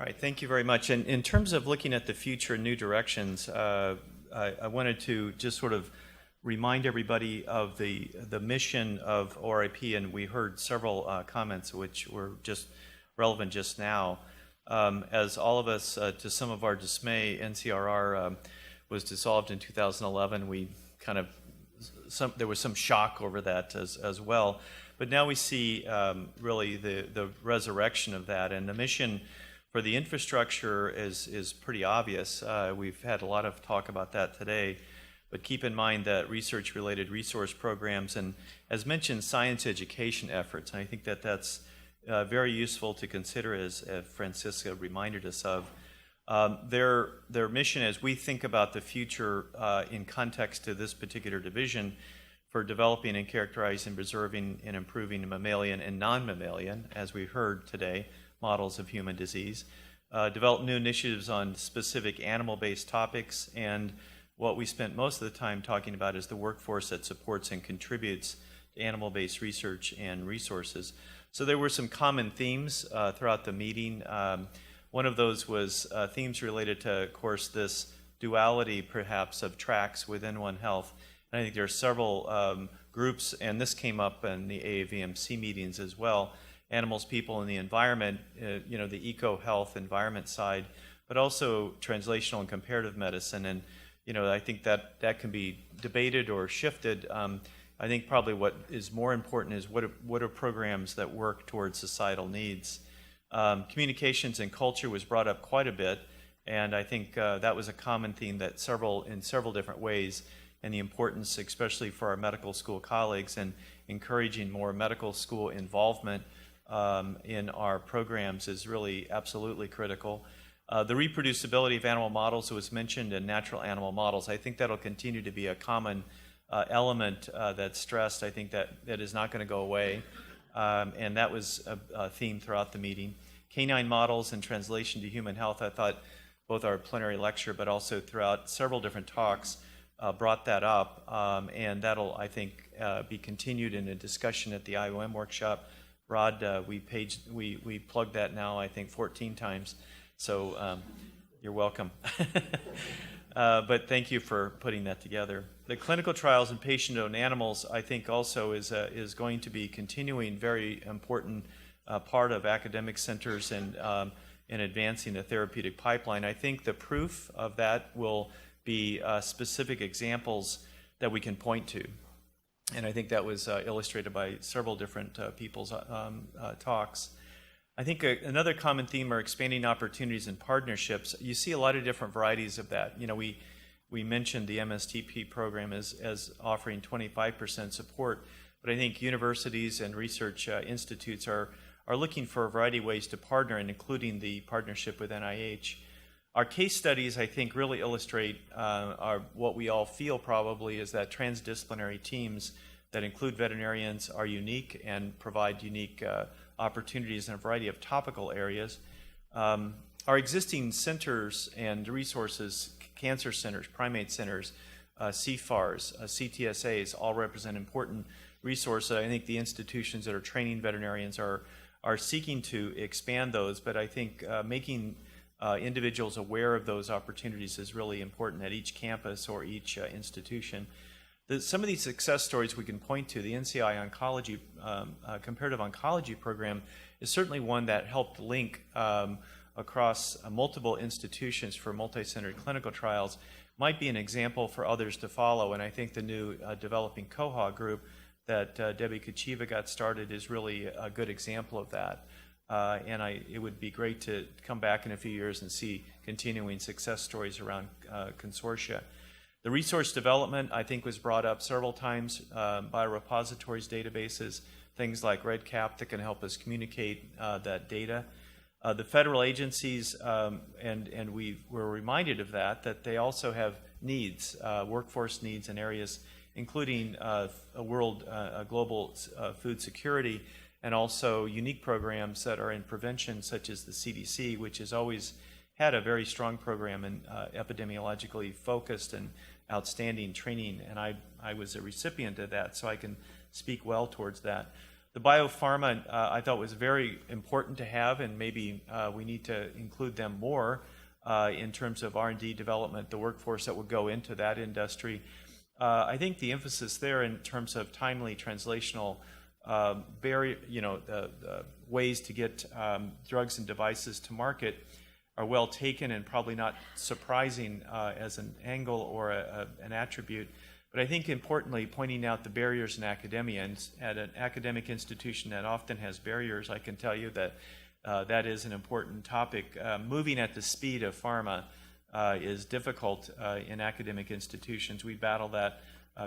All right, thank you very much. And in terms of looking at the future and new directions, I wanted to just sort of remind everybody of the mission of ORIP, and we heard several comments which were just relevant just now. As all of us, to some of our dismay, NCRR was dissolved in 2011. We kind of, there was some shock over that as well. But now we see really the resurrection of that, and the mission for the infrastructure is pretty obvious. We've had a lot of talk about that today, but keep in mind that research-related resource programs and, as mentioned, science education efforts. And I think that that's very useful to consider, as Francisca reminded us of. Their mission, as we think about the future in context to this particular division, for developing and characterizing, preserving, and improving mammalian and non-mammalian, as we heard today, models of human disease, develop new initiatives on specific animal-based topics, and what we spent most of the time talking about is the workforce that supports and contributes to animal-based research and resources. So there were some common themes throughout the meeting. One of those was themes related to, of course, this duality, perhaps, of tracks within One Health. And I think there are several groups, and this came up in the AAVMC meetings as well, animals, people, and the environment, the eco-health environment side, but also translational and comparative medicine. And, I think that can be debated or shifted. I think probably what is more important is what are programs that work towards societal needs. Communications and culture was brought up quite a bit, and I think that was a common theme that in several different ways, and the importance, especially for our medical school colleagues, and encouraging more medical school involvement in our programs is really absolutely critical. The reproducibility of animal models was mentioned, and natural animal models. I think that'll continue to be a common element that's stressed. I think that is not going to go away, and that was a theme throughout the meeting. Canine models and translation to human health, I thought both our plenary lecture but also throughout several different talks brought that up, and that'll, I think, be continued in a discussion at the IOM workshop. Rod, we plugged that now, I think, 14 times, so you're welcome. But thank you for putting that together. The clinical trials in patient-owned animals, I think, also is going to be continuing very important part of academic centers and in advancing the therapeutic pipeline. I think the proof of that will be specific examples that we can point to. And I think that was illustrated by several different people's talks. I think another common theme are expanding opportunities and partnerships. You see a lot of different varieties of that. We mentioned the MSTP program as offering 25% support, but I think universities and research institutes are looking for a variety of ways to partner, and including the partnership with NIH. Our case studies, I think, really illustrate what we all feel probably is that transdisciplinary teams that include veterinarians are unique and provide unique opportunities in a variety of topical areas. Our existing centers and resources, cancer centers, primate centers, CFARs, CTSAs, all represent important resources. I think the institutions that are training veterinarians are seeking to expand those, but I think making individuals aware of those opportunities is really important at each campus or each institution. Some of these success stories we can point to, the NCI oncology, comparative oncology program is certainly one that helped link across multiple institutions for multi-centered clinical trials, might be an example for others to follow. And I think the new developing COHA group that Debbie Kachiva got started is really a good example of that. And it would be great to come back in a few years and see continuing success stories around consortia. The resource development, I think, was brought up several times by repositories, databases, things like REDCap that can help us communicate that data. The federal agencies, and we were reminded of that they also have needs, workforce needs in areas including global food security, and also unique programs that are in prevention, such as the CDC, which has always had a very strong program and epidemiologically focused and outstanding training, and I was a recipient of that, so I can speak well towards that. The biopharma I thought was very important to have, and maybe we need to include them more in terms of R&D development, the workforce that would go into that industry. I think the emphasis there in terms of timely translational the ways to get drugs and devices to market are well taken and probably not surprising as an angle or an attribute. But I think importantly, pointing out the barriers in academia, and at an academic institution that often has barriers, I can tell you that that is an important topic. Moving at the speed of pharma is difficult in academic institutions. We battle that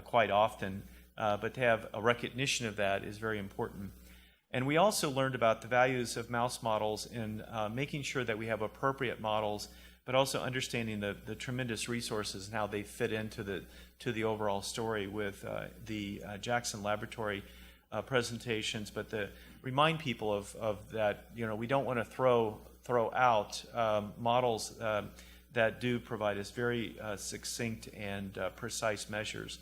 quite often, but to have a recognition of that is very important. And we also learned about the values of mouse models in making sure that we have appropriate models, but also understanding the tremendous resources and how they fit into the overall story with the Jackson Laboratory presentations. But to remind people of that, we don't want to throw out models that do provide us very succinct and precise measures.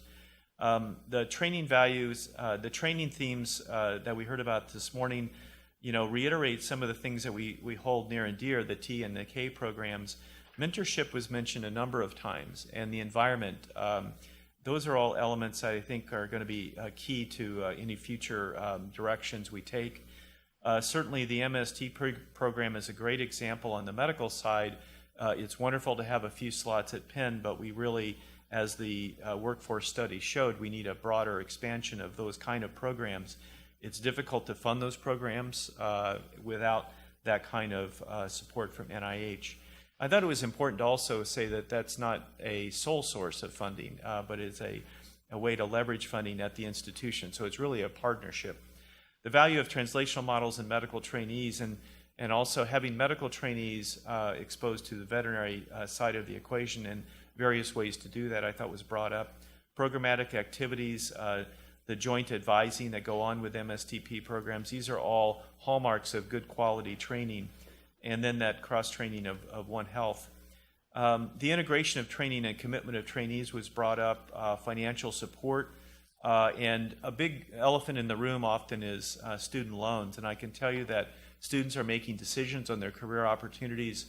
The training values, the training themes that we heard about this morning, reiterate some of the things that we hold near and dear, the T and the K programs. Mentorship was mentioned a number of times, and the environment. Those are all elements I think are going to be key to any future directions we take. Certainly the MST program is a great example on the medical side. It's wonderful to have a few slots at Penn, but we really, as the workforce study showed, we need a broader expansion of those kind of programs. It's difficult to fund those programs without that kind of support from NIH. I thought it was important to also say that that's not a sole source of funding, but it's a way to leverage funding at the institution. So it's really a partnership. The value of translational models in medical trainees and also having medical trainees exposed to the veterinary side of the equation and various ways to do that I thought was brought up. Programmatic activities, the joint advising that go on with MSTP programs, these are all hallmarks of good quality training. And then that cross-training of One Health. The integration of training and commitment of trainees was brought up, financial support, and a big elephant in the room often is student loans. And I can tell you that students are making decisions on their career opportunities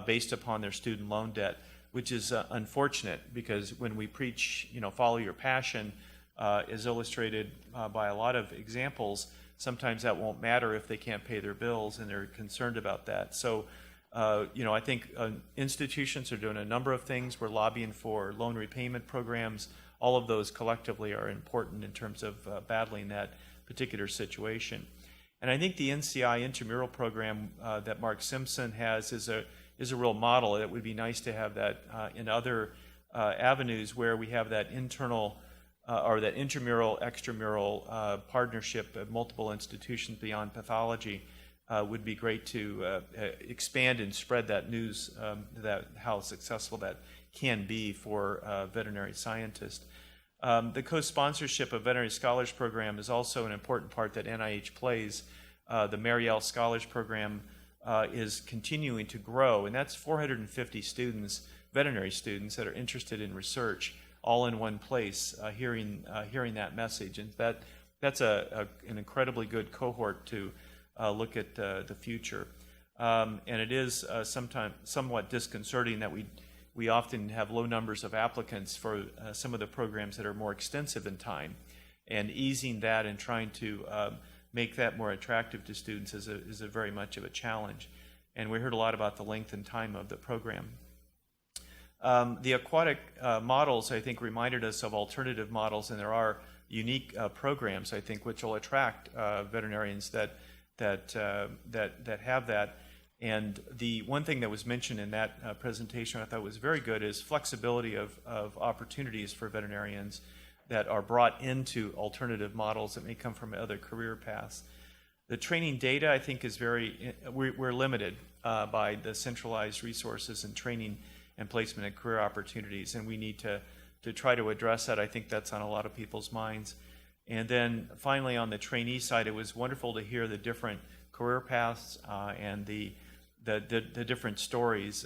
based upon their student loan debt, which is unfortunate because when we preach, follow your passion, as illustrated by a lot of examples, sometimes that won't matter if they can't pay their bills, and they're concerned about that. So, I think institutions are doing a number of things. We're lobbying for loan repayment programs. All of those collectively are important in terms of battling that particular situation. And I think the NCI intramural program that Mark Simpson has is a real model. It would be nice to have that in other avenues where we have that internal or that intramural, extramural partnership of multiple institutions beyond pathology would be great to expand and spread that news, that how successful that can be for veterinary scientists. The co-sponsorship of Veterinary Scholars Program is also an important part that NIH plays. The Marielle Scholars Program is continuing to grow, and that's 450 students, veterinary students, that are interested in research, all in one place, hearing that message, and that's an incredibly good cohort to look at the future. And it is sometimes somewhat disconcerting that we often have low numbers of applicants for some of the programs that are more extensive in time, and easing that and trying to make that more attractive to students is a very much of a challenge. And we heard a lot about the length and time of the program. The Aquatic Models, I think, reminded us of alternative models, and there are unique programs, I think, which will attract veterinarians that have that. And the one thing that was mentioned in that presentation I thought was very good is flexibility of opportunities for veterinarians that are brought into alternative models that may come from other career paths. The training data, I think, is we're limited by the centralized resources and training and placement and career opportunities, and we need to try to address that. I think that's on a lot of people's minds. And then finally, on the trainee side, it was wonderful to hear the different career paths and the different stories.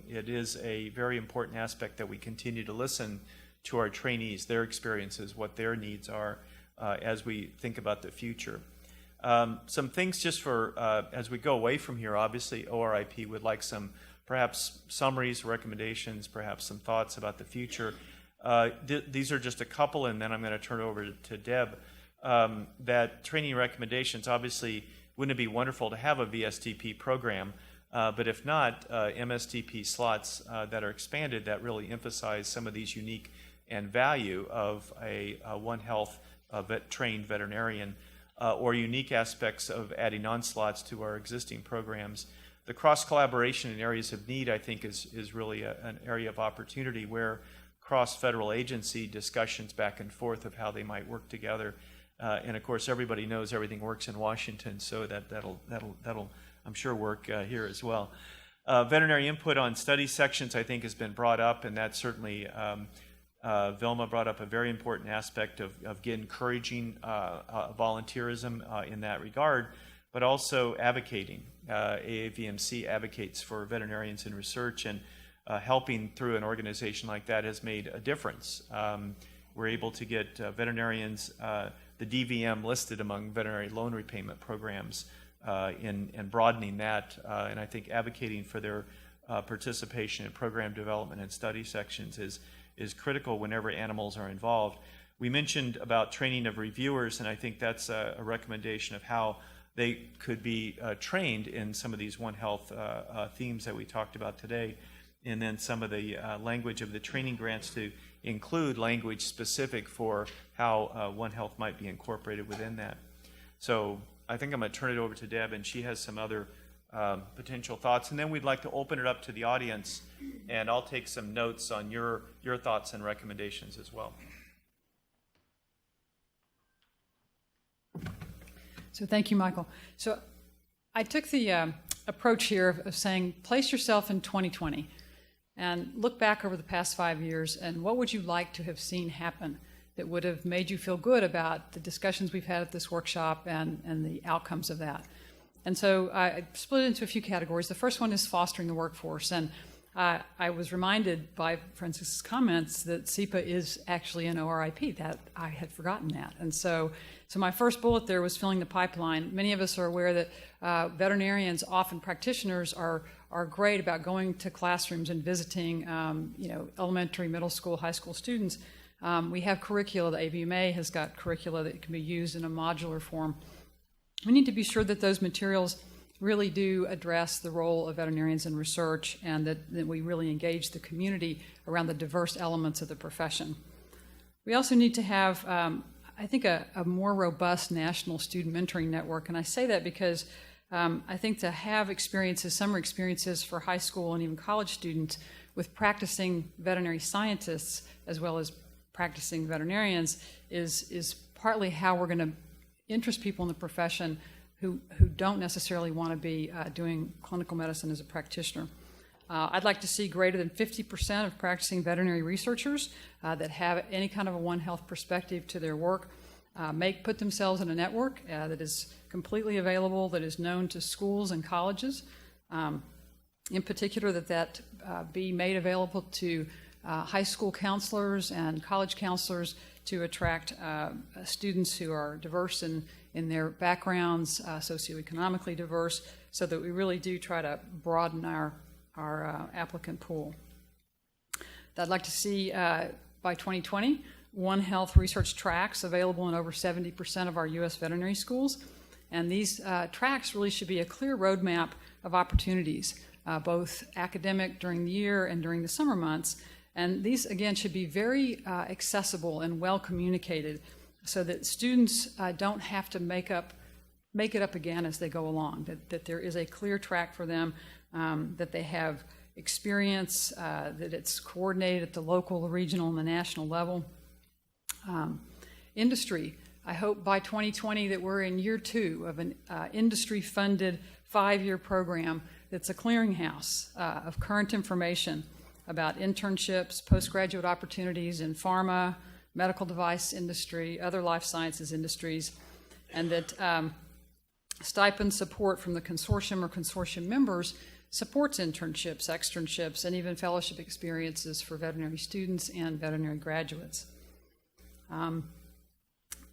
It is a very important aspect that we continue to listen to our trainees, their experiences, what their needs are as we think about the future. Some things just for, as we go away from here, obviously ORIP would like some perhaps summaries, recommendations, perhaps some thoughts about the future. These are just a couple, and then I'm going to turn it over to Deb. That training recommendations, obviously, wouldn't it be wonderful to have a VSTP program? But if not, MSTP slots that are expanded that really emphasize some of these unique and value of a One Health trained veterinarian, or unique aspects of adding on slots to our existing programs. The cross-collaboration in areas of need, I think, is really an area of opportunity where cross-federal agency discussions back and forth of how they might work together. And of course, everybody knows everything works in Washington, so that'll I'm sure work here as well. Veterinary input on study sections, I think, has been brought up, and that certainly Vilma brought up a very important aspect of encouraging volunteerism in that regard, but also advocating. AAVMC advocates for veterinarians in research, and helping through an organization like that has made a difference. We're able to get veterinarians, the DVM listed among veterinary loan repayment programs, in broadening that, and I think advocating for their participation in program development and study sections is critical whenever animals are involved. We mentioned about training of reviewers, and I think that's a recommendation of how they could be trained in some of these One Health themes that we talked about today, and then some of the language of the training grants to include language specific for how One Health might be incorporated within that. So I think I'm going to turn it over to Deb, and she has some other potential thoughts, and then we'd like to open it up to the audience, and I'll take some notes on your thoughts and recommendations as well. So thank you, Michael. So I took the approach here of saying, place yourself in 2020 and look back over the past 5 years, and what would you like to have seen happen that would have made you feel good about the discussions we've had at this workshop and the outcomes of that. And so I split it into a few categories. The first one is fostering the workforce. And I was reminded by Francis's comments that SEPA is actually an ORIP. That I had forgotten that. And so my first bullet there was filling the pipeline. Many of us are aware that veterinarians, often practitioners, are great about going to classrooms and visiting elementary, middle school, high school students. We have curricula. The AVMA has got curricula that can be used in a modular form. We need to be sure that those materials really do address the role of veterinarians in research, and that we really engage the community around the diverse elements of the profession. We also need to have, I think, a more robust national student mentoring network, and I say that because I think to have experiences, summer experiences for high school and even college students with practicing veterinary scientists as well as practicing veterinarians is partly how we're going to interest people in the profession who don't necessarily want to be doing clinical medicine as a practitioner. I'd like to see greater than 50% of practicing veterinary researchers that have any kind of a One Health perspective to their work put themselves in a network that is completely available, that is known to schools and colleges. In particular, that be made available to high school counselors and college counselors to attract students who are diverse in their backgrounds, socioeconomically diverse, so that we really do try to broaden our applicant pool. I'd like to see by 2020 One Health research tracks available in over 70% of our U.S. veterinary schools, and these tracks really should be a clear roadmap of opportunities, both academic during the year and during the summer months. And these, again, should be very accessible and well communicated so that students don't have to make it up again as they go along, that there is a clear track for them, that they have experience, that it's coordinated at the local, the regional, and the national level. Industry, I hope by 2020 that we're in year 2 of an industry-funded 5-year program that's a clearinghouse of current information about internships, postgraduate opportunities in pharma, medical device industry, other life sciences industries, and that stipend support from the consortium or consortium members supports internships, externships, and even fellowship experiences for veterinary students and veterinary graduates.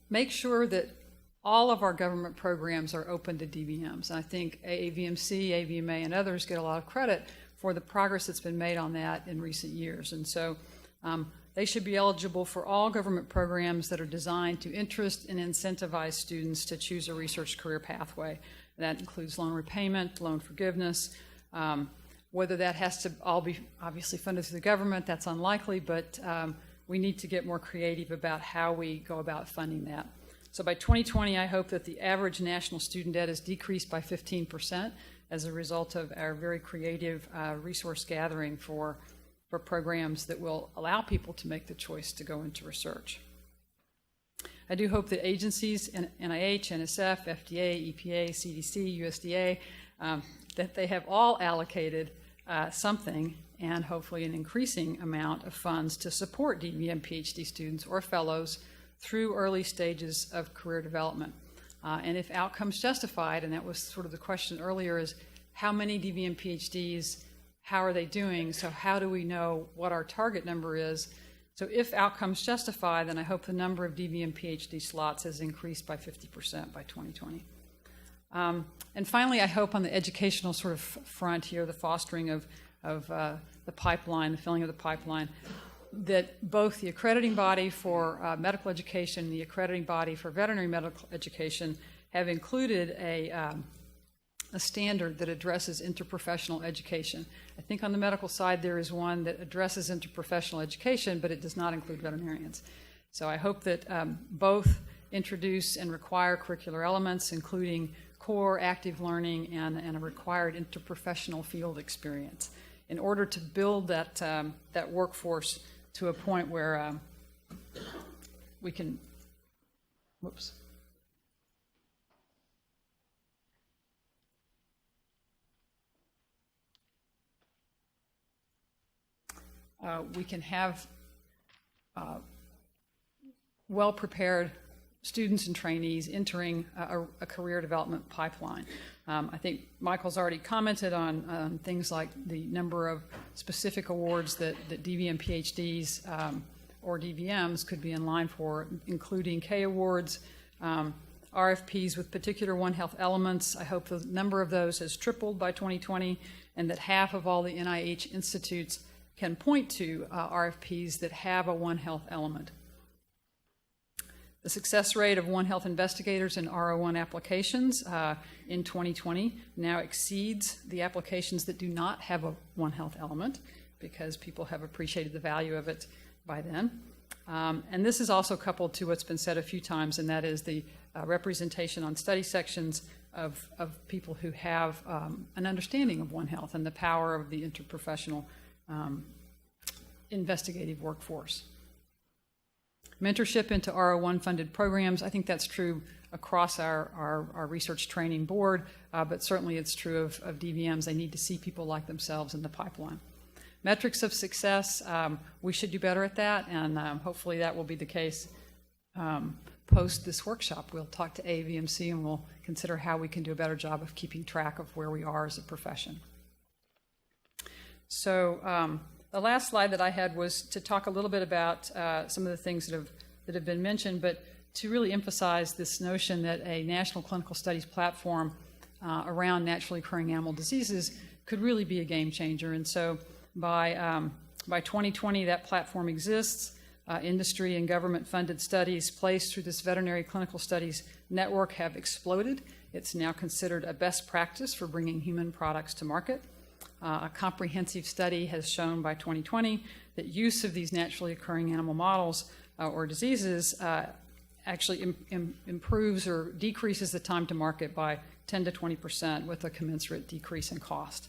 Make sure that all of our government programs are open to DVMs. And I think AVMC, AVMA, and others get a lot of credit for the progress that's been made on that in recent years. And so they should be eligible for all government programs that are designed to interest and incentivize students to choose a research career pathway. That includes loan repayment, loan forgiveness. Whether that has to all be obviously funded through the government, that's unlikely, but we need to get more creative about how we go about funding that. So by 2020, I hope that the average national student debt is decreased by 15% as a result of our very creative resource gathering for programs that will allow people to make the choice to go into research. I do hope that agencies, NIH, NSF, FDA, EPA, CDC, USDA, that they have all allocated something and hopefully an increasing amount of funds to support DVM PhD students or fellows through early stages of career development. And if outcomes justified, and that was sort of the question earlier, is how many DVM PhDs, how are they doing? So how do we know what our target number is? So if outcomes justify, then I hope the number of DVM PhD slots has increased by 50% by 2020. And finally, I hope on the educational sort of front here, the fostering of the pipeline, the filling of the pipeline, that both the accrediting body for medical education and the accrediting body for veterinary medical education have included a standard that addresses interprofessional education. I think on the medical side there is one that addresses interprofessional education, but it does not include veterinarians. So I hope that both introduce and require curricular elements, including core active learning and a required interprofessional field experience, in order to build that workforce to a point where we can, we can have well-prepared students and trainees entering a career development pipeline. I think Michael's already commented on things like the number of specific awards that DVM PhDs or DVMs could be in line for, including K awards, RFPs with particular One Health elements. I hope the number of those has tripled by 2020, and that half of all the NIH institutes can point to RFPs that have a One Health element. The success rate of One Health investigators in R01 applications in 2020 now exceeds the applications that do not have a One Health element, because people have appreciated the value of it by then. And this is also coupled to what's been said a few times, and that is the representation on study sections of people who have an understanding of One Health and the power of the interprofessional investigative workforce. Mentorship into R01 funded programs, I think that's true across our research training board, but certainly it's true of DVMs. They need to see people like themselves in the pipeline. Metrics of success, we should do better at that, and hopefully that will be the case post this workshop. We'll talk to AVMC and we'll consider how we can do a better job of keeping track of where we are as a profession. So the last slide that I had was to talk a little bit about some of the things that have been mentioned, but to really emphasize this notion that a national clinical studies platform around naturally occurring animal diseases could really be a game changer. And so by 2020, that platform exists. Industry and government-funded studies placed through this veterinary clinical studies network have exploded. It's now considered a best practice for bringing human products to market. A comprehensive study has shown by 2020 that use of these naturally occurring animal models or diseases actually improves or decreases the time to market by 10 to 20% with a commensurate decrease in cost.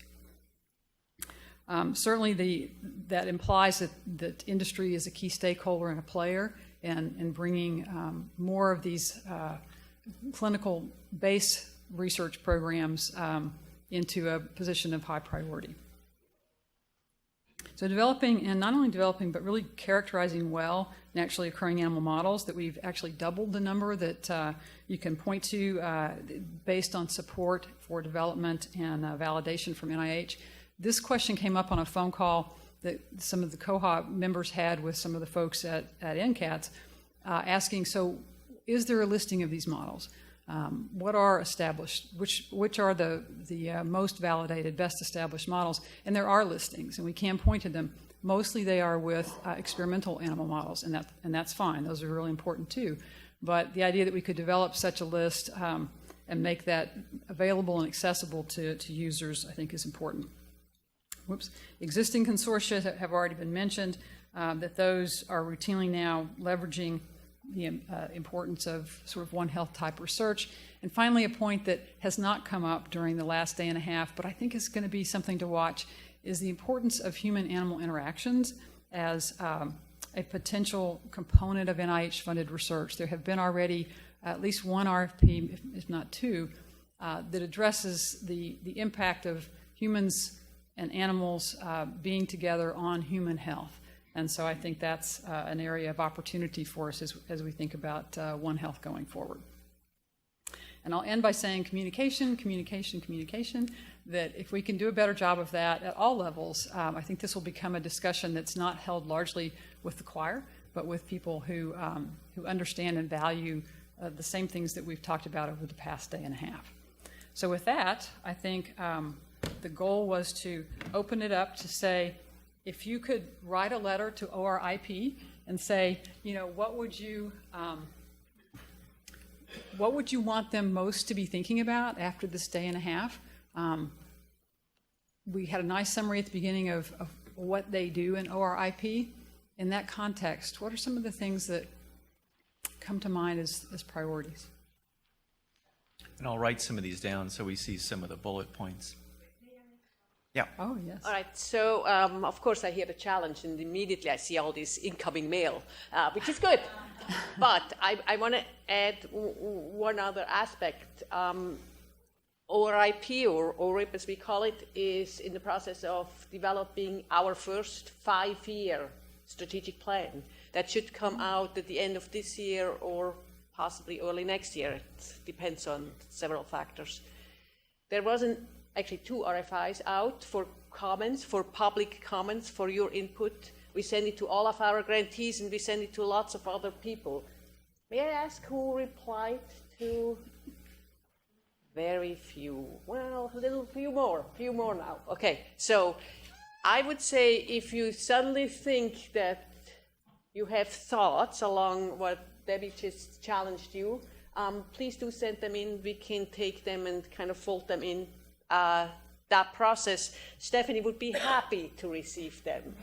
Certainly that implies that industry is a key stakeholder and a player in bringing more of these clinical-based research programs into a position of high priority. So developing, and not only developing, but really characterizing well naturally occurring animal models, that we've actually doubled the number that you can point to based on support for development and validation from NIH. This question came up on a phone call that some of the COHA members had with some of the folks at NCATS asking, so is there a listing of these models? What are established, which are the most validated, best established models? And there are listings, and we can point to them. Mostly they are with experimental animal models, and that's fine. Those are really important too. But the idea that we could develop such a list and make that available and accessible to users, I think, is important. Whoops. Existing consortia have already been mentioned, that those are routinely now leveraging the importance of sort of One Health type research. And finally, a point that has not come up during the last day and a half, but I think is going to be something to watch, is the importance of human-animal interactions as a potential component of NIH-funded research. There have been already at least one RFP, if not two, that addresses the impact of humans and animals being together on human health. And so I think that's an area of opportunity for us as we think about One Health going forward. And I'll end by saying communication, communication, communication, that if we can do a better job of that at all levels, I think this will become a discussion that's not held largely with the choir, but with people who understand and value the same things that we've talked about over the past day and a half. So with that, I think the goal was to open it up to say, if you could write a letter to ORIP and say, you know, what would you want them most to be thinking about after this day and a half? We had a nice summary at the beginning of what they do in ORIP. In that context, what are some of the things that come to mind as priorities? And I'll write some of these down so we see some of the bullet points. Yeah. Oh, yes. All right. So, of course, I hear the challenge, and immediately I see all this incoming mail, which is good. But I want to add one other aspect. ORIP, or ORIP as we call it, is in the process of developing our first 5-year strategic plan that should come out at the end of this year or possibly early next year. It depends on several factors. There wasn't actually 2 RFIs out for comments, for public comments, for your input. We send it to all of our grantees, and we send it to lots of other people. May I ask who replied to? Very few. Well, a few more now. Okay, so I would say if you suddenly think that you have thoughts along what Debbie just challenged you, please do send them in. We can take them and kind of fold them in that process. Stephanie would be happy to receive them.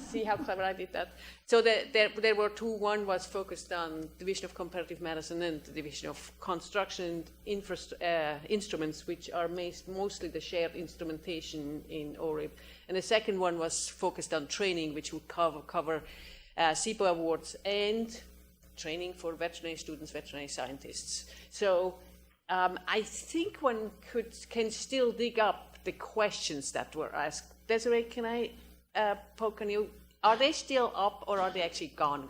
See how clever I did that? So there were 2. One was focused on Division of Comparative Medicine and the Division of Construction and Instruments, which are mostly the shared instrumentation in ORIP. And the second one was focused on training, which would cover SIPO awards and training for veterinary students, veterinary scientists. So I think one can still dig up the questions that were asked. Desiree, can I poke on you? Are they still up, or are they actually gone?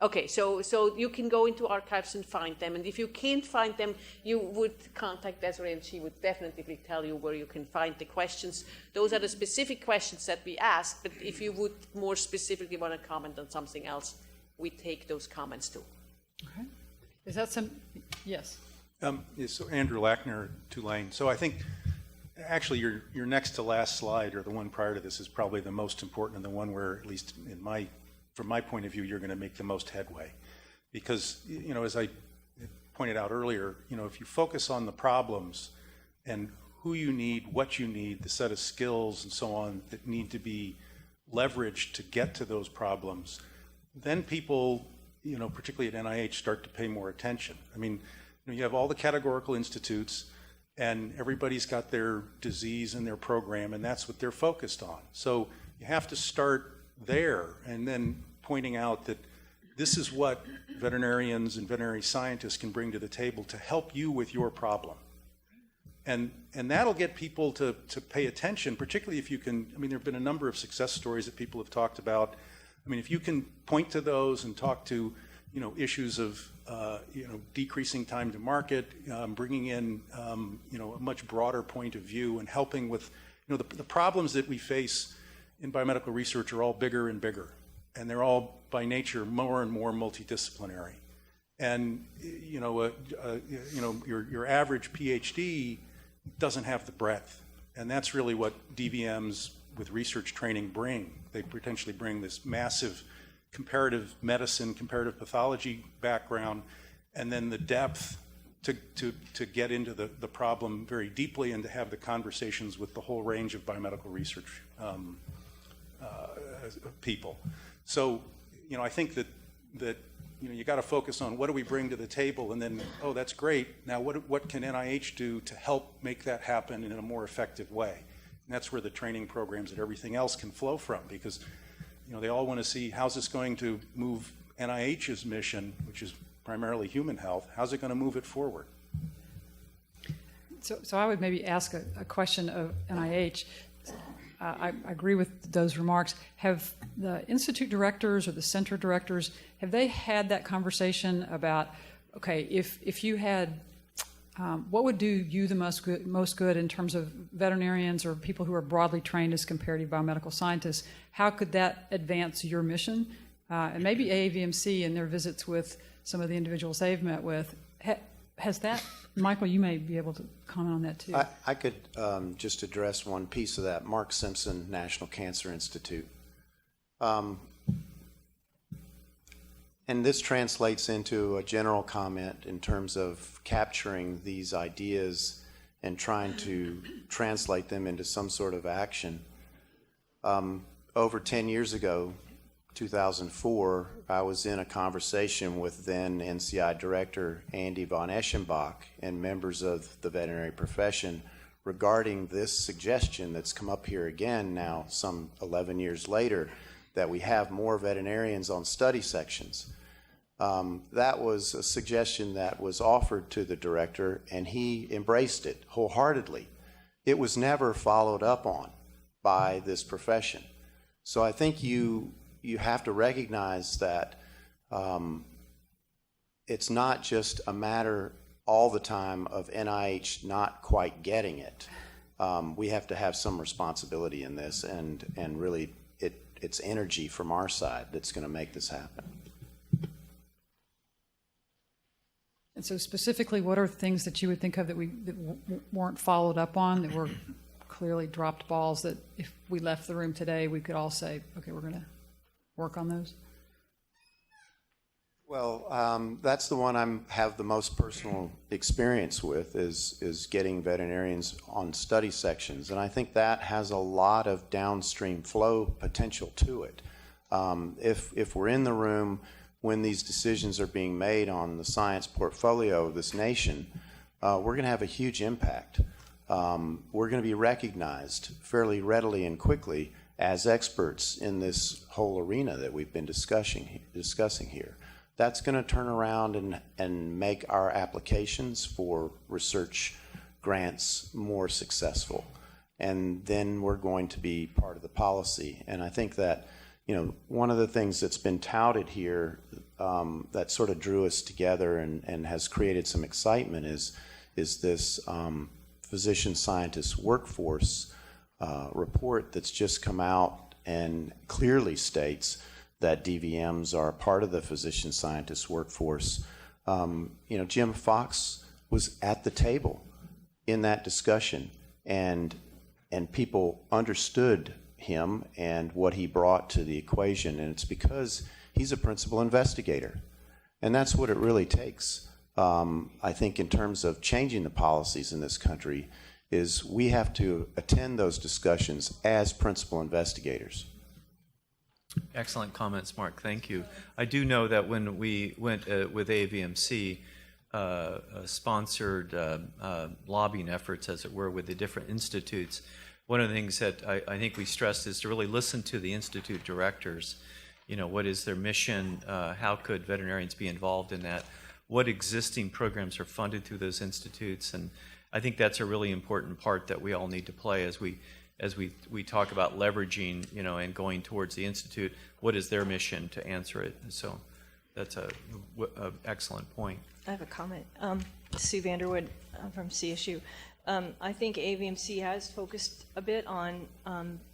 Okay, so you can go into archives and find them, and if you can't find them, you would contact Desiree, and she would definitely tell you where you can find the questions. Those are the specific questions that we asked, but if you would more specifically want to comment on something else, we take those comments too. Okay. Is that some? Yes. So Andrew Lackner, Tulane. So I think actually your next to last slide, or the one prior to this, is probably the most important, and the one where, at least from my point of view, you're going to make the most headway. Because, you know, as I pointed out earlier, you know, if you focus on the problems and who you need, what you need, the set of skills and so on that need to be leveraged to get to those problems, then people, you know, particularly at NIH, start to pay more attention. I mean, you know, you have all the categorical institutes, and everybody's got their disease and their program, and that's what they're focused on. So you have to start there, and then pointing out that this is what veterinarians and veterinary scientists can bring to the table to help you with your problem. And that'll get people to pay attention, particularly if you can. I mean, there have been a number of success stories that people have talked about. I mean, if you can point to those and talk to, you know, issues of, you know, decreasing time to market, bringing in, you know, a much broader point of view, and helping with, you know, the problems that we face in biomedical research are all bigger and bigger, and they're all by nature more and more multidisciplinary. And your average PhD doesn't have the breadth, and that's really what DVMs with research training bring. They potentially bring this massive comparative medicine, comparative pathology background, and then the depth to get into the problem very deeply and to have the conversations with the whole range of biomedical research people. So, I think that you got to focus on what do we bring to the table, and then, oh, that's great. Now, what can NIH do to help make that happen in a more effective way? And that's where the training programs and everything else can flow from, because they all want to see how's this going to move NIH's mission, which is primarily human health. How's it going to move it forward? So I would maybe ask a question of NIH. I agree with those remarks. Have the institute directors or the center directors, have they had that conversation about, okay, if you had, what would do you the most good in terms of veterinarians or people who are broadly trained as comparative biomedical scientists? How could that advance your mission? And maybe AAVMC in their visits with some of the individuals they've met with, has that, Michael, you may be able to comment on that too. I could just address one piece of that. Mark Simpson, National Cancer Institute. And this translates into a general comment in terms of capturing these ideas and trying to translate them into some sort of action. Over 10 years ago, 2004, I was in a conversation with then NCI Director Andy von Eschenbach and members of the veterinary profession regarding this suggestion that's come up here again now some 11 years later, that we have more veterinarians on study sections. That was a suggestion that was offered to the director, and he embraced it wholeheartedly. It was never followed up on by this profession. So I think you have to recognize that it's not just a matter all the time of NIH not quite getting it. We have to have some responsibility in this, and really it's energy from our side that's going to make this happen. And so specifically, what are things that you would think of that weren't followed up on, that were clearly dropped balls, that if we left the room today, we could all say, okay, we're going to work on those? Well, that's the one I have the most personal experience with, is getting veterinarians on study sections. And I think that has a lot of downstream flow potential to it. If we're in the room when these decisions are being made on the science portfolio of this nation, we're going to have a huge impact. We're going to be recognized fairly readily and quickly as experts in this whole arena that we've been discussing here. That's going to turn around and make our applications for research grants more successful. And then we're going to be part of the policy. And I think that, one of the things that's been touted here that sort of drew us together and has created some excitement is this physician scientist workforce report that's just come out and clearly states that DVMs are part of the physician scientist workforce. Jim Fox was at the table in that discussion, and people understood him and what he brought to the equation, and it's because he's a principal investigator. And that's what it really takes, I think, in terms of changing the policies in this country, is we have to attend those discussions as principal investigators. Excellent comments, Mark. Thank you. I do know that when we went with AVMC, sponsored lobbying efforts, as it were, with the different institutes, one of the things that I think we stressed is to really listen to the institute directors. What is their mission? How could veterinarians be involved in that? What existing programs are funded through those institutes? And I think that's a really important part that we all need to play as we talk about leveraging, and going towards the institute. What is their mission to answer it? So that's a excellent point. I have a comment. Sue Vanderwood from CSU. I think AVMC has focused a bit on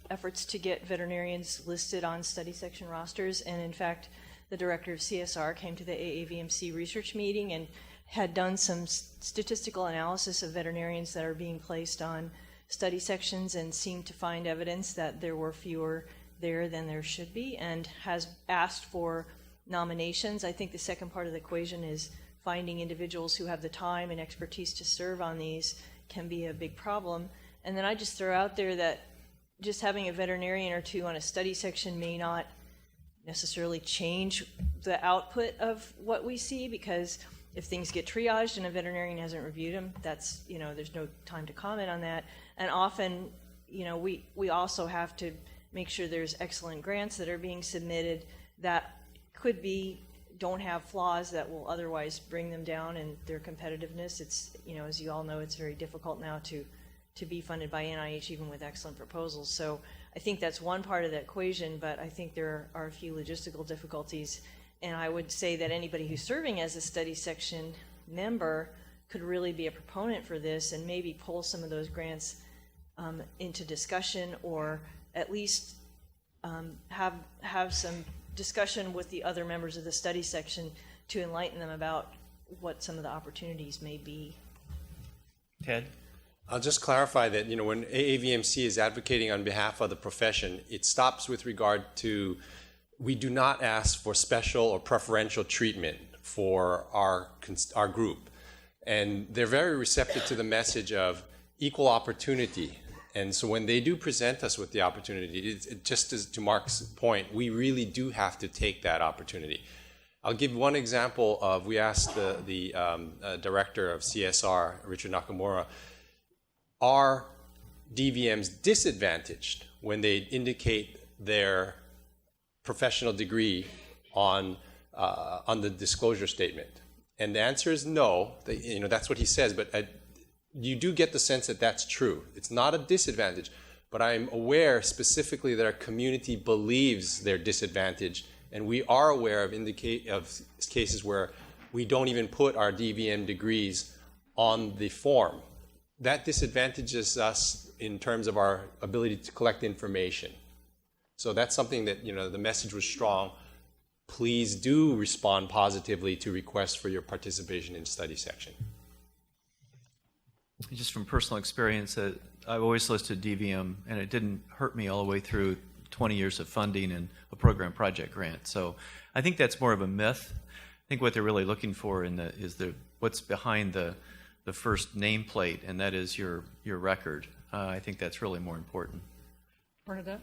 efforts to get veterinarians listed on study section rosters, and in fact, the director of CSR, came to the AAVMC research meeting and had done some statistical analysis of veterinarians that are being placed on study sections and seemed to find evidence that there were fewer there than there should be, and has asked for nominations. I think the second part of the equation is finding individuals who have the time and expertise to serve on these can be a big problem. And then I just throw out there that just having a veterinarian or two on a study section may not necessarily change the output of what we see, because if things get triaged and a veterinarian hasn't reviewed them, that's, there's no time to comment on that. And often, we also have to make sure there's excellent grants that are being submitted that don't have flaws that will otherwise bring them down in their competitiveness. It's, as you all know, it's very difficult now to be funded by NIH even with excellent proposals. So I think that's one part of the equation, but I think there are a few logistical difficulties. And I would say that anybody who's serving as a study section member could really be a proponent for this and maybe pull some of those grants into discussion, or at least have some discussion with the other members of the study section to enlighten them about what some of the opportunities may be. Ted? I'll just clarify that, when AAVMC is advocating on behalf of the profession, it stops with regard to, we do not ask for special or preferential treatment for our group. And they're very receptive to the message of equal opportunity. And so when they do present us with the opportunity, just as to Mark's point, we really do have to take that opportunity. I'll give one example of, we asked the director of CSR, Richard Nakamura, are DVMs disadvantaged when they indicate their professional degree on the disclosure statement? And the answer is no. That's what he says, but you do get the sense that that's true. It's not a disadvantage, but I'm aware specifically that our community believes they're disadvantaged, and we are aware of cases where we don't even put our DVM degrees on the form. That disadvantages us in terms of our ability to collect information. So that's something that, the message was strong. Please do respond positively to requests for your participation in study section. Just from personal experience, I've always listed DVM, and it didn't hurt me all the way through 20 years of funding and a program project grant. So I think that's more of a myth. I think what they're really looking for is what's behind the first nameplate, and that is your record. I think that's really more important. Bernadette?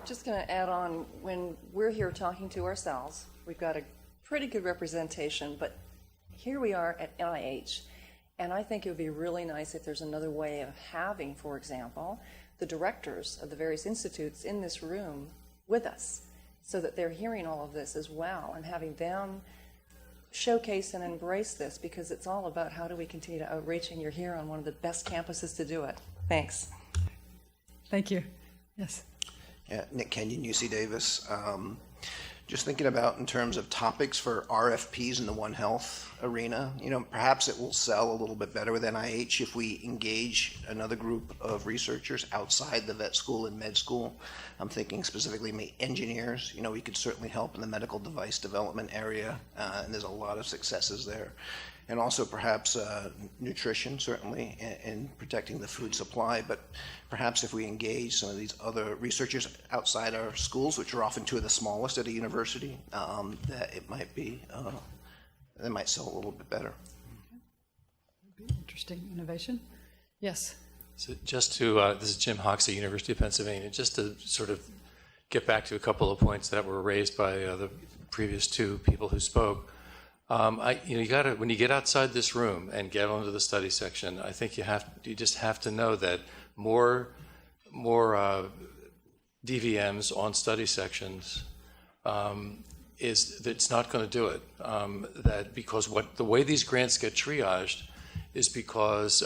Just going to add on, when we're here talking to ourselves, we've got a pretty good representation, but here we are at NIH, and I think it would be really nice if there's another way of having, for example, the directors of the various institutes in this room with us, so that they're hearing all of this as well, and having them showcase and embrace this, because it's all about how do we continue to outreach, and you're here on one of the best campuses to do it. Thanks. Thank you. Yes. Yeah, Nick Kenyon, UC Davis. Just thinking about in terms of topics for RFPs in the One Health arena, perhaps it will sell a little bit better with NIH if we engage another group of researchers outside the vet school and med school. I'm thinking specifically engineers. We could certainly help in the medical device development area, and there's a lot of successes there. And also perhaps nutrition, certainly, in protecting the food supply. But perhaps if we engage some of these other researchers outside our schools, which are often two of the smallest at a university, that it might be, they might sell a little bit better. Interesting innovation. Yes. So just to, this is Jim Hoxie, University of Pennsylvania, just to sort of get back to a couple of points that were raised by the previous two people who spoke. You gotta, when you get outside this room and get onto the study section, I think you just have to know that more DVMs on study sections it's not going to do it. That because the way these grants get triaged is because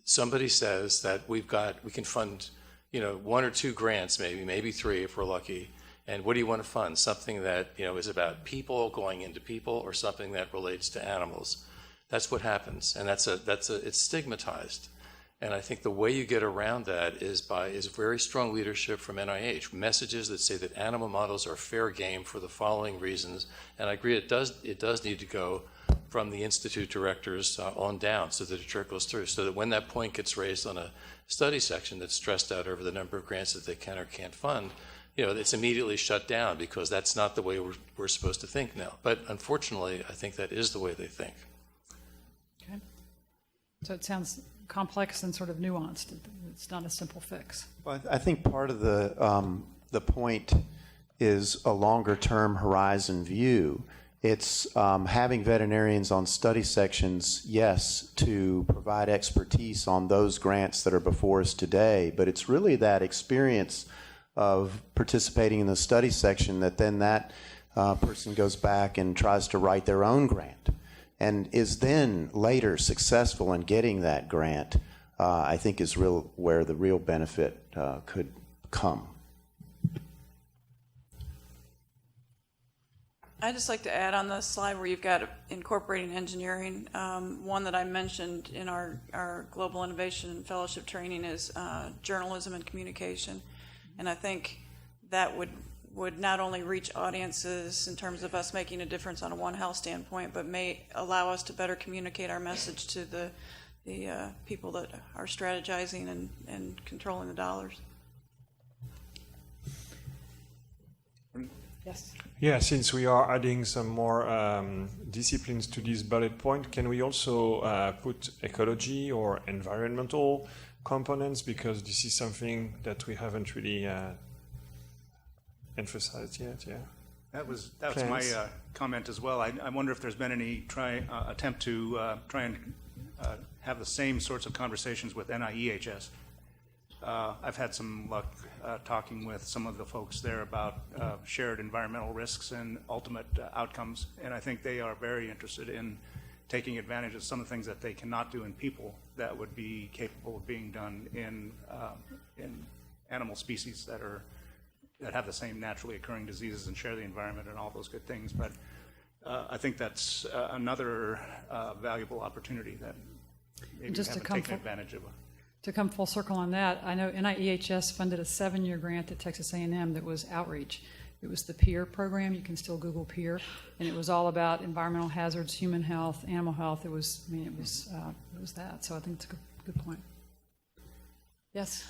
somebody says that we can fund one or two grants, maybe three if we're lucky. And what do you want to fund? Something that is about people going into people, or something that relates to animals. That's what happens, and it's stigmatized. And I think the way you get around that is very strong leadership from NIH, messages that say that animal models are fair game for the following reasons. And I agree, it does need to go from the institute directors on down so that it trickles through, so that when that point gets raised on a study section that's stressed out over the number of grants that they can or can't fund, it's immediately shut down because that's not the way we're supposed to think now. But unfortunately, I think that is the way they think. Okay. So it sounds complex and sort of nuanced. It's not a simple fix. Well, I think part of the point is a longer-term horizon view. It's having veterinarians on study sections, yes, to provide expertise on those grants that are before us today, but it's really that experience of participating in the study section that then that person goes back and tries to write their own grant and is then later successful in getting that grant, I think is where the real benefit could come. I'd just like to add on the slide where you've got incorporating engineering. One that I mentioned in our Global Innovation Fellowship training is journalism and communication. And I think that would not only reach audiences in terms of us making a difference on a One Health standpoint, but may allow us to better communicate our message to the people that are strategizing and controlling the dollars. Yes. Yeah, since we are adding some more disciplines to this bullet point, can we also put ecology or environmental components, because this is something that we haven't really emphasized yet? Yeah. That was my comment as well. I wonder if there's been any attempt to try and have the same sorts of conversations with NIEHS. I've had some luck talking with some of the folks there about shared environmental risks and ultimate outcomes, and I think they are very interested in taking advantage of some of the things that they cannot do in people that would be capable of being done in animal species that have the same naturally occurring diseases and share the environment and all those good things. But I think that's another valuable opportunity that maybe we haven't taken advantage of. To come full circle on that, I know NIEHS funded a 7-year grant at Texas A&M that was outreach. It was the PEER program. You can still Google PEER, and it was all about environmental hazards, human health, animal health. It was that. So I think it's a good point. Yes.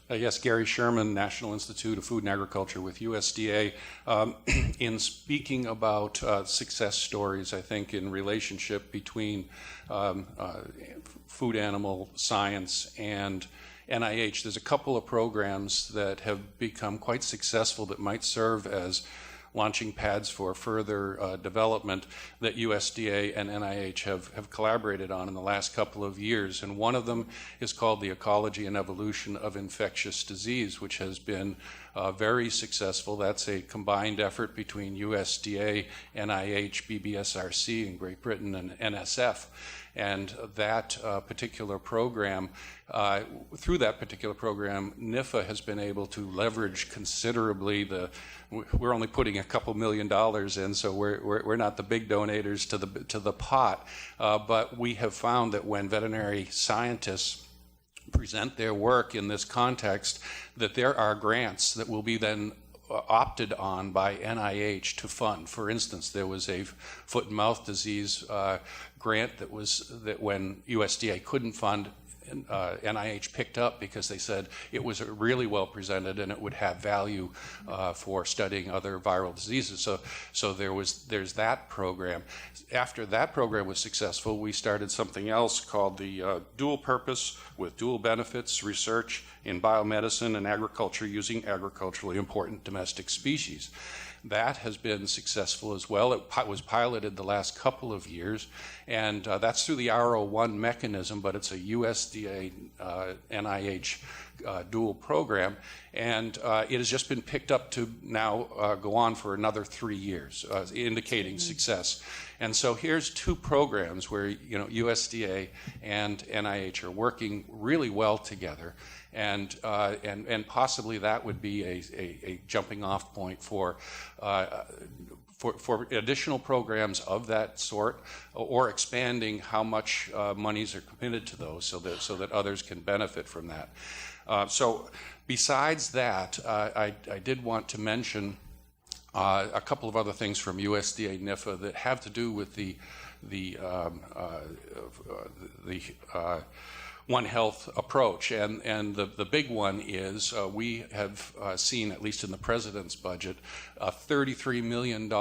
Yes, Gary Sherman, National Institute of Food and Agriculture with USDA. In speaking about success stories, I think in relationship between food animal science and NIH, there's a couple of programs that have become quite successful that might serve as launching pads for further development that USDA and NIH have collaborated on in the last couple of years. And one of them is called the Ecology and Evolution of Infectious Disease, which has been very successful. That's a combined effort between USDA, NIH, BBSRC in Great Britain, and NSF. And that particular program, through that particular program, NIFA has been able to leverage considerably we're only putting a couple $1 million in, so we're not the big donators to the pot. But we have found that when veterinary scientists present their work in this context, that there are grants that will be then opted on by NIH to fund. For instance, there was a foot and mouth disease grant that when USDA couldn't fund, NIH picked up because they said it was really well presented and it would have value for studying other viral diseases. So there's that program. After that program was successful, we started something else called the Dual Purpose with Dual Benefits Research in Biomedicine and Agriculture using agriculturally important domestic species. That has been successful as well. It was piloted the last couple of years, and that's through the R01 mechanism, but it's a USDA NIH dual program, and it has just been picked up to now go on for another 3 years, indicating success. And so here's two programs where USDA and NIH are working really well together. And possibly that would be a jumping off point for for additional programs of that sort, or expanding how much monies are committed to those, so that others can benefit from that. So besides that, I did want to mention a couple of other things from USDA NIFA that have to do with the One Health approach, and the big one is we have seen, at least in the president's budget, a $33 million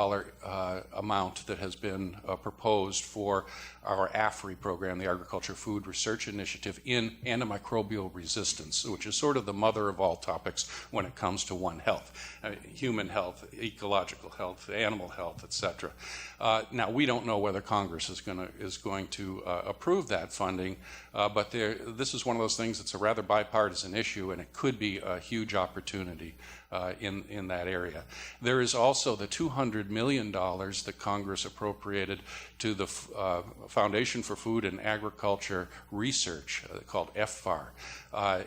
amount that has been proposed for our AFRI program, the Agriculture Food Research Initiative, in antimicrobial resistance, which is sort of the mother of all topics when it comes to One Health, human health, ecological health, animal health, etc. Now, we don't know whether Congress is going to approve that funding, but this is one of those things that's a rather bipartisan issue, and it could be a huge opportunity in that area. There is also the $200 million that Congress appropriated to the Foundation for Food and Agriculture Research, called FFAR.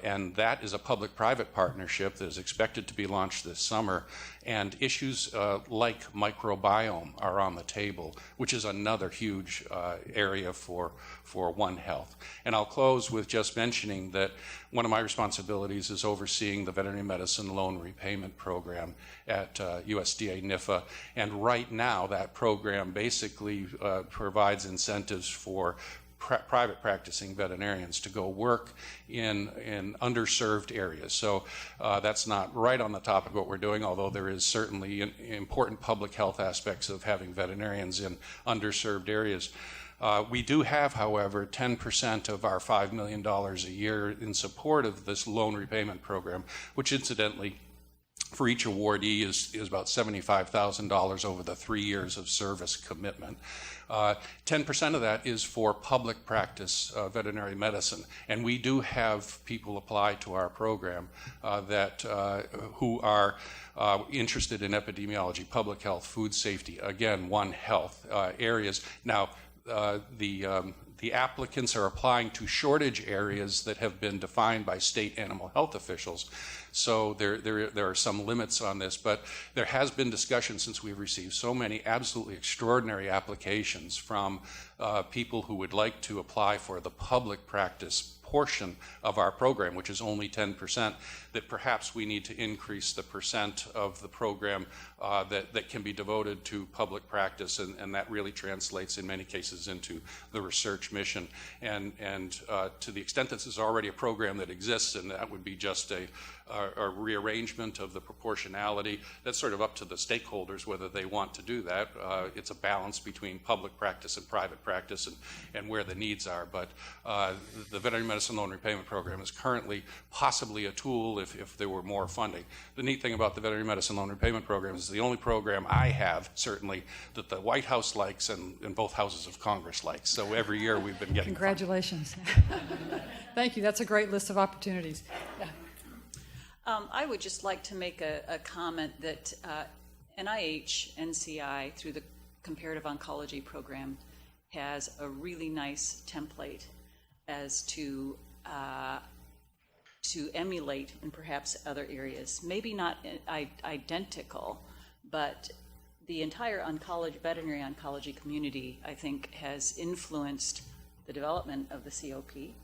And that is a public-private partnership that is expected to be launched this summer. And issues like microbiome are on the table, which is another huge area for One Health. And I'll close with just mentioning that one of my responsibilities is overseeing the Veterinary Medicine Loan Repayment Program at USDA NIFA. And right now, that program basically provides incentives for private practicing veterinarians to go work in underserved areas. So that's not right on the top of what we're doing, although there is certainly important public health aspects of having veterinarians in underserved areas. We do have, however, 10% of our $5 million a year in support of this loan repayment program, which incidentally, for each awardee is about $75,000 over the 3 years of service commitment. 10% of that is for public practice veterinary medicine, and we do have people apply to our program who are interested in epidemiology, public health, food safety, again, One Health areas. Now, the applicants are applying to shortage areas that have been defined by state animal health officials. So there are some limits on this, but there has been discussion since we've received so many absolutely extraordinary applications from people who would like to apply for the public practice portion of our program, which is only 10%, that perhaps we need to increase the percent of the program that can be devoted to public practice, and that really translates in many cases into the research mission. And to the extent this is already a program that exists, and that would be just a rearrangement of the proportionality, that's sort of up to the stakeholders whether they want to do that. It's a balance between public practice and private practice and where the needs are. But the Veterinary Medicine Loan Repayment Program is currently possibly a tool if there were more funding. The neat thing about the Veterinary Medicine Loan Repayment Program is the only program I have, certainly, that the White House likes and both houses of Congress likes. So every year we've been getting Congratulations. Thank you. That's a great list of opportunities. Yeah. I would just like to make a comment that NIH, NCI, through the Comparative Oncology Program, has a really nice template as to emulate in perhaps other areas. Maybe not identical, but the entire veterinary oncology community, I think, has influenced the development of the COP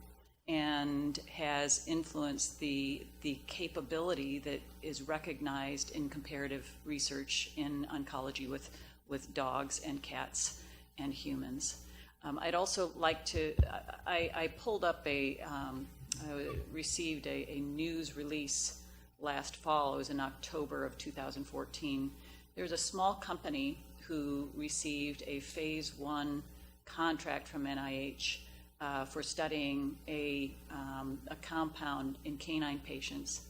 and has influenced the capability that is recognized in comparative research in oncology with dogs and cats and humans. I'd also like to, I pulled up I received a news release last fall. It was in October of 2014. There was a small company who received a phase 1 contract from NIH for studying a compound in canine patients.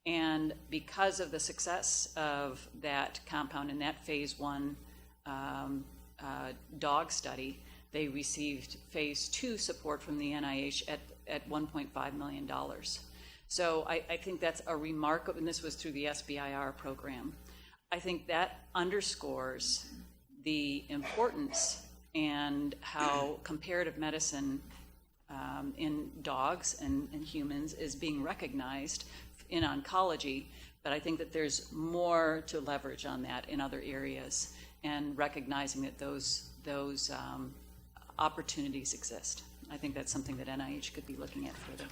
And because of the success of that compound in that phase 1 dog study, they received phase 2 support from the NIH at $1.5 million. So I think that's a remarkable, and this was through the SBIR program. I think that underscores the importance and how comparative medicine in dogs and humans is being recognized in oncology, but I think that there's more to leverage on that in other areas. and recognizing that those opportunities exist. I think that's something that NIH could be looking at further,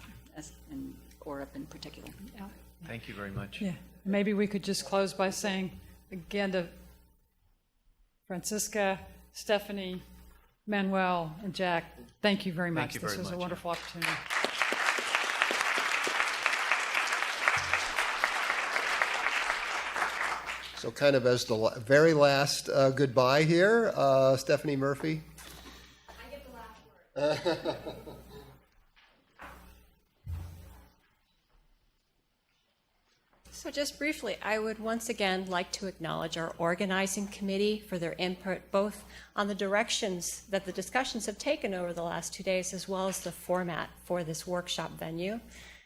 and ORIP in particular. Yeah. Thank you very much. Yeah, maybe we could just close by saying again to Francisca, Stephanie, Manuel, and Jack, thank you very much. Thank you very This was much. a wonderful opportunity. So kind of as the very last goodbye here, Stephanie Murphy. I get the last word. So just briefly, I would once again like to acknowledge our organizing committee for their input, both on the directions that the discussions have taken over the last 2 days, as well as the format for this workshop venue.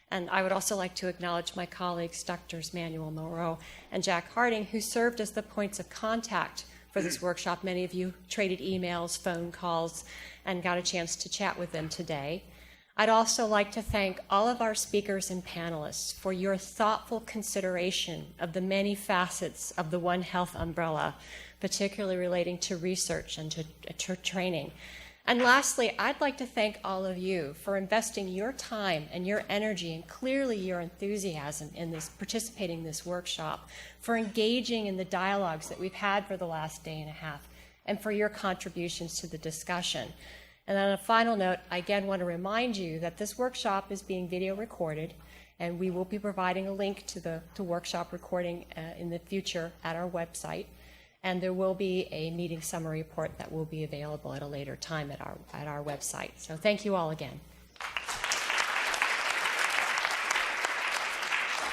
And I would also like to acknowledge my colleagues, Drs. Manuel Moreau and Jack Harding, who served as the points of contact for this workshop. Many of you traded emails, phone calls, and got a chance to chat with them today. I'd also like to thank all of our speakers and panelists for your thoughtful consideration of the many facets of the One Health umbrella, particularly relating to research and to training. And lastly, I'd like to thank all of you for investing your time and your energy and clearly your enthusiasm in this, participating in this workshop, for engaging in the dialogues that we've had for the last day and a half, and for your contributions to the discussion. And on a final note, I again want to remind you that this workshop is being video recorded, and we will be providing a link to the workshop recording in the future at our website. And there will be a meeting summary report that will be available at a later time at our website. So thank you all again.